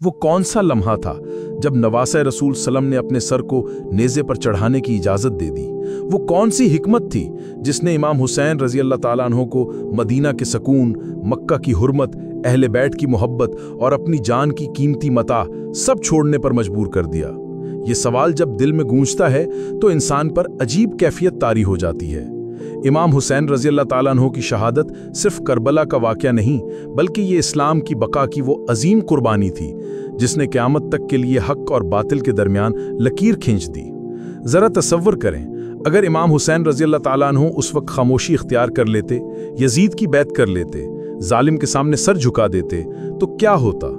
वो कौन सा लम्हा था जब नवासे रसूल सल्लम ने अपने सर को नेज़े पर चढ़ाने की इजाज़त दे दी? वो कौन सी हिकमत थी जिसने इमाम हुसैन रज़ी अल्लाह ताला अन्हो को मदीना के सकून, मक्का की हुर्मत, अहले बैत की मोहब्बत और अपनी जान की कीमती मता सब छोड़ने पर मजबूर कर दिया? ये सवाल जब दिल में गूंजता है तो इंसान पर अजीब कैफियत तारी हो जाती है। इमाम हुसैन रज़ी अल्लाह ताला अन्हो की शहादत सिर्फ करबला का वाक़या नहीं, बल्कि ये इस्लाम की बका की वो अजीम कुर्बानी थी जिसने क़यामत तक के लिए हक और बातिल के दरमियान लकीर खींच दी। ज़रा तसव्वुर करें, अगर इमाम हुसैन रज़ी अल्लाह ताला अन्हो उस वक्त खामोशी इख्तियार कर लेते, यजीद की बैत कर लेते, जालिम के सामने सर झुका देते, तो क्या होता?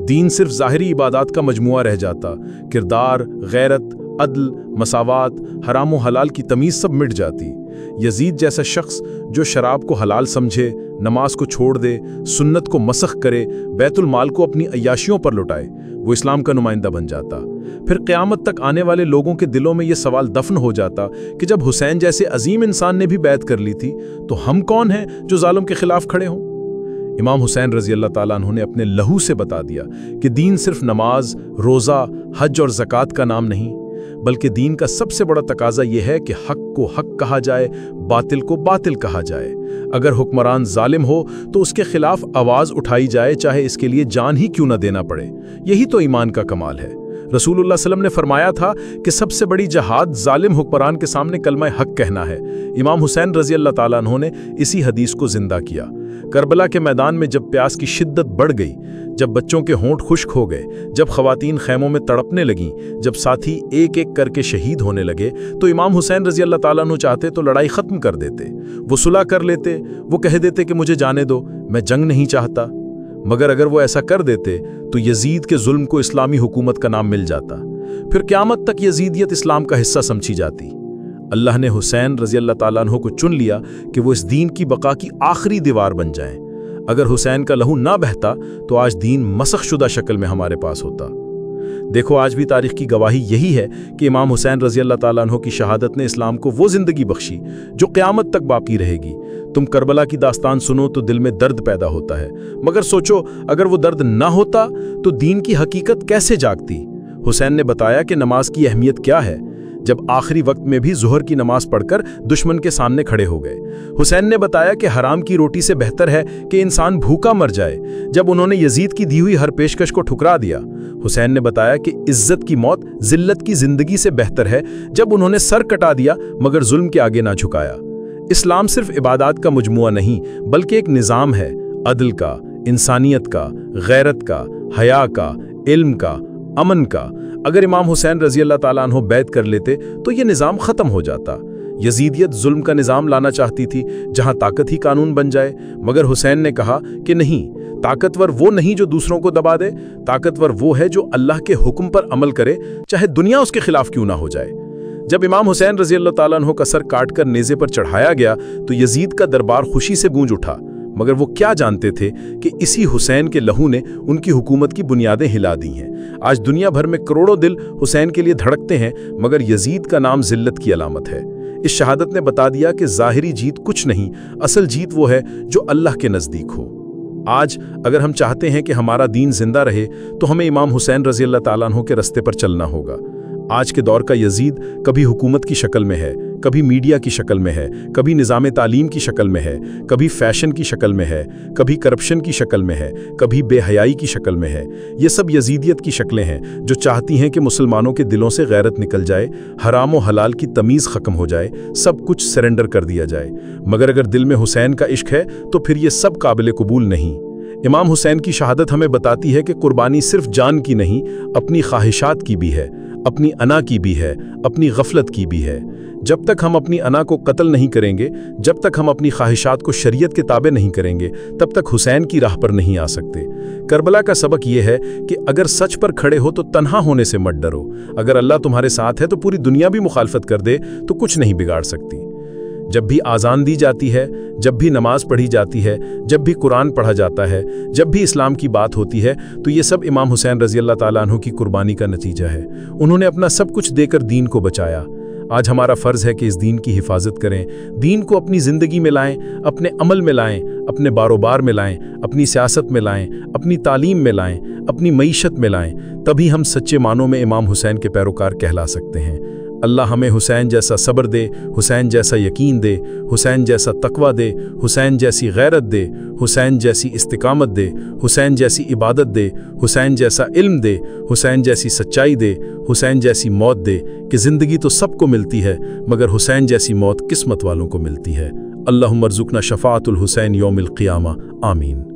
दीन सिर्फ ज़ाहिरी इबादात का मजमुआ रह जाता। किरदार, गैरत, अदल, मसावात, हराम व हलाल की तमीज़ सब मिट जाती। यजीद जैसा शख्स जो शराब को हलाल समझे, नमाज को छोड़ दे, सुन्नत को मसख करे, बैतुल माल को अपनी अय्याशियों पर लुटाए, वो इस्लाम का नुमाइंदा बन जाता। फिर क़यामत तक आने वाले लोगों के दिलों में ये सवाल दफन हो जाता कि जब हुसैन जैसे अजीम इंसान ने भी बैत कर ली थी, तो हम कौन हैं जो जालिम के खिलाफ खड़े हों? इमाम हुसैन रज़ी अल्लाह ताला अन्हो ने अपने लहू से बता दिया कि दीन सिर्फ नमाज, रोज़ा, हज और ज़कात का नाम नहीं, बल्कि दीन का सबसे बड़ा तकाजा यह है कि हक को हक कहा जाए, बातिल को बातिल कहा जाए। अगर हुक्मरान जालिम हो तो उसके खिलाफ आवाज़ उठाई जाए, चाहे इसके लिए जान ही क्यों न देना पड़े। यही तो ईमान का कमाल है। रसूलुल्लाह सल्लम ने फरमाया था कि सबसे बड़ी जहाद जालिम हुक्मरान के सामने कलमा हक कहना है। इमाम हुसैन रज़ी अल्लाह ताला अन्हो ने इसी हदीस को जिंदा किया। करबला के मैदान में जब प्यास की शिद्दत बढ़ गई, जब बच्चों के होंठ खुश्क हो गए, जब खवातीन खैमों में तड़पने लगीं, जब साथी एक एक करके शहीद होने लगे, तो इमाम हुसैन रज़ी अल्लाह ताला अन्हो चाहते तो लड़ाई ख़त्म कर देते। वो सुलह कर लेते, वो कह देते कि मुझे जाने दो, मैं जंग नहीं चाहता। मगर अगर वो ऐसा कर देते तो यजीद के जुल्म को इस्लामी हुकूमत का नाम मिल जाता। फिर क़यामत तक यजीदियत इस्लाम का हिस्सा समझी जाती। अल्लाह ने हुसैन रज़ी अल्लाह ताला अन्हो को चुन लिया कि वो इस दीन की बका की आखिरी दीवार बन जाएं। अगर हुसैन का लहू ना बहता तो आज दीन मसख शुदा शक्ल में हमारे पास होता। देखो, आज भी तारीख की गवाही यही है कि इमाम हुसैन रज़ी अल्लाह ताला अन्हो की शहादत ने इस्लाम को वो ज़िंदगी बख्शी जो क़यामत तक बाकी रहेगी। तुम करबला की दास्तान सुनो तो दिल में दर्द पैदा होता है, मगर सोचो अगर वो दर्द ना होता तो दीन की हकीकत कैसे जागती? हुसैन ने बताया कि नमाज की अहमियत क्या है, जब आखिरी वक्त में भी ज़ुहर की नमाज पढ़कर दुश्मन के सामने खड़े हो गए। हुसैन ने बताया कि हराम की रोटी से बेहतर है कि इंसान भूखा मर जाए, जब उन्होंने यजीद की दी हुई हर पेशकश को ठुकरा दिया। हुसैन ने बताया कि इज्जत की मौत जिल्लत की जिंदगी से बेहतर है, जब उन्होंने सर कटा दिया मगर जुल्म के आगे ना झुकाया। इस्लाम सिर्फ इबादात का मजमुआ नहीं, बल्कि एक निज़ाम है, अदल का, इंसानियत का, गैरत का, हया का, इल्म का, अमन का। अगर इमाम हुसैन रज़ी अल्लाह ताला अन्हो बैत कर लेते तो ये निज़ाम ख़त्म हो जाता। यजीदियत जुल्म का निज़ाम लाना चाहती थी जहाँ ताकत ही कानून बन जाए, मगर हुसैन ने कहा कि नहीं, ताकतवर वो नहीं जो दूसरों को दबा दे, ताकतवर वो है जो अल्लाह के हुक्म पर अमल करे, चाहे दुनिया उसके खिलाफ क्यों ना हो जाए। जब इमाम हुसैन रज़ी अल्लाह ताला अन्हो का सर काटकर नेज़े पर चढ़ाया गया तो यजीद का दरबार खुशी से गूंज उठा, मगर वो क्या जानते थे कि इसी हुसैन के लहू ने उनकी हुकूमत की बुनियादें हिला दी हैं। आज दुनिया भर में करोड़ों दिल हुसैन के लिए धड़कते हैं, मगर यजीद का नाम जिल्लत की अलामत है। इस शहादत ने बता दिया कि ज़ाहिरी जीत कुछ नहीं, असल जीत वो है जो अल्लाह के नज़दीक हो। आज अगर हम चाहते हैं कि हमारा दीन जिंदा रहे तो हमें इमाम हुसैन रज़ी अल्लाह ताला अन्हो के रस्ते पर चलना होगा। आज के दौर का यजीद कभी हुकूमत की शक्ल में है, कभी मीडिया की शक्ल में है, कभी निज़ाम तालीम की शक्ल में है, कभी फैशन की शक्ल में है, कभी करप्शन की शक्ल में है, कभी बेहयाई की शक्ल में है। ये सब यजीदियत की शक्लें हैं जो चाहती हैं कि मुसलमानों के दिलों से गैरत निकल जाए, हराम व हलाल की तमीज़ ख़त्म हो जाए, सब कुछ सरेंडर कर दिया जाए। मगर अगर दिल में हुसैन का इश्क है तो फिर ये सब काबिल कबूल नहीं। इमाम हुसैन की शहादत हमें बताती है कि कुर्बानी सिर्फ जान की नहीं, अपनी ख्वाहिशात की भी है, अपनी अना की भी है, अपनी गफलत की भी है। जब तक हम अपनी अना को कत्ल नहीं करेंगे, जब तक हम अपनी ख्वाहिशात को शरीयत के ताबे नहीं करेंगे, तब तक हुसैन की राह पर नहीं आ सकते। करबला का सबक यह है कि अगर सच पर खड़े हो तो तन्हा होने से मत डरो। अगर अल्लाह तुम्हारे साथ है तो पूरी दुनिया भी मुखालफत कर दे तो कुछ नहीं बिगाड़ सकती। जब भी आज़ान दी जाती है, जब भी नमाज पढ़ी जाती है, जब भी कुरान पढ़ा जाता है, जब भी इस्लाम की बात होती है, तो ये सब इमाम हुसैन रज़ी अल्लाह ताला अन्हो की कुर्बानी का नतीजा है। उन्होंने अपना सब कुछ देकर दीन को बचाया। आज हमारा फ़र्ज़ है कि इस दीन की हिफाजत करें, दीन को अपनी ज़िंदगी में लाएं, अपने अमल में लाएं, अपने बारोबार में लाएं, अपनी सियासत में लाएं, अपनी तालीम में लाएं, اپنی معیشت میں لائیں، تبھی ہم سچے معنوں میں امام حسین کے پیروکار کہلا سکتے ہیں۔ اللہ ہمیں حسین جیسا صبر دے، حسین جیسا یقین دے، حسین جیسا تقویٰ دے، حسین جیسی غیرت دے، حسین جیسی استقامت دے، حسین جیسی عبادت دے، حسین جیسا علم دے، حسین جیسی سچائی دے، حسین جیسی موت دے کہ زندگی تو سب کو ملتی ہے مگر حسین جیسی موت قسمت والوں کو ملتی ہے۔ اللہم ارزقنا شفاعت الحسین یوم القیامہ، آمین۔